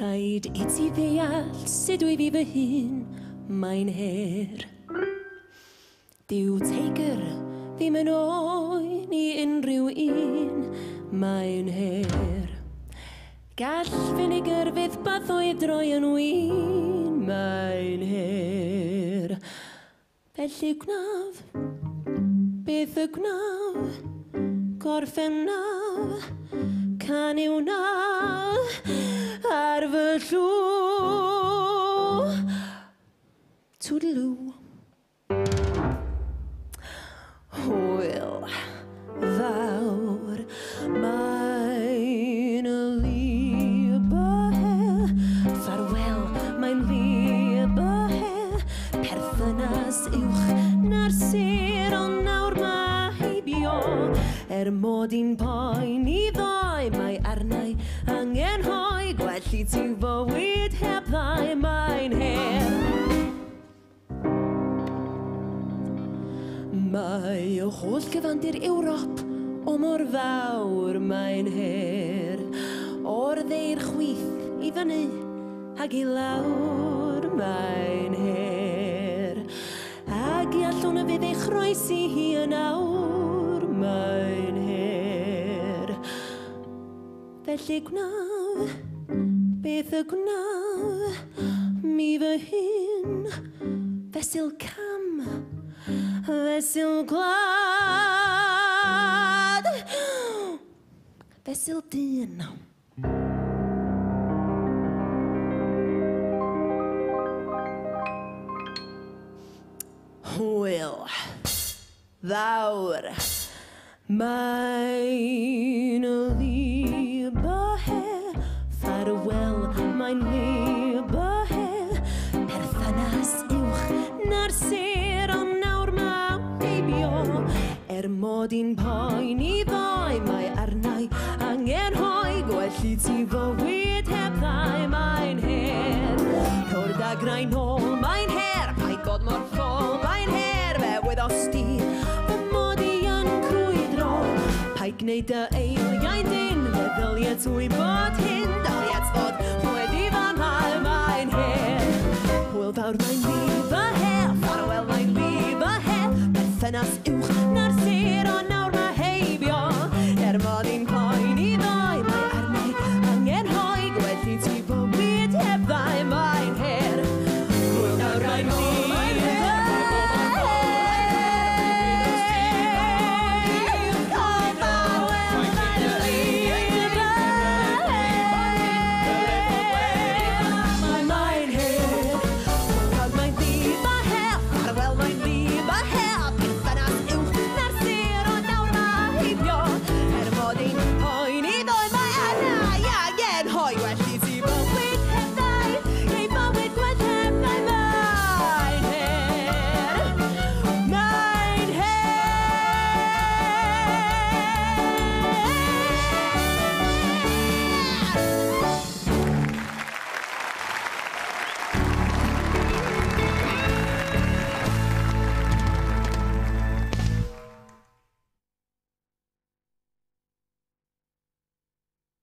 Rhaid I ti ddeall sut dwi fi fy hun, mae'n her. Dyw teigr ddim yn oen I unrhyw un, mae'n her. Gall finigr fydd bathwy droi yn wyn, mae'n her. Felly gnaf, beth y gnaf, gorffen nawr, canu nawr, ar fy llw. Toodaloo. Hwyl fawr, mae'n libe, ffarwel, mae'n libe, perthynas uwch na'r sir, ond nawr mae heibio, mod i'n poen I ddoi, mae arnau angen hoi, gwell I ti fywyd heb ddau, mae'n her. Mae o holl gyfandir Ewrop o mor fawr, mae'n her. O'r ddeir chwith I fyny ag I lawr, mae'n her. Ag I allwn y fydd ei chroesi hi yn awr, mae'n her. Felly gnaf, beth y gnaf, mi fy hun, fesul cam, fesul glad, fesul dyn. Hwyl fawr, mae'n libe, ffarwel, mae'n libe, perthynas uwch na'r sir, ond nawr mae heibio, mod i'n poen I ddoi, mae arnau angen hoi, gwell I ti fywyd heb ddau, mae'n her. Cwr dagrau nôl, mae'n her, paid bod mor ffôl, mae'n her, fe wyddosti, fy mod I yn crwydro, paid gwneud dy eiliau'n dyn, meddyliau twy bod hyn, daliad fod wedi fan hael, mae'n her. Hwyl fawr, mae'n libe her, ffarwel, mae'n libe her, perthynas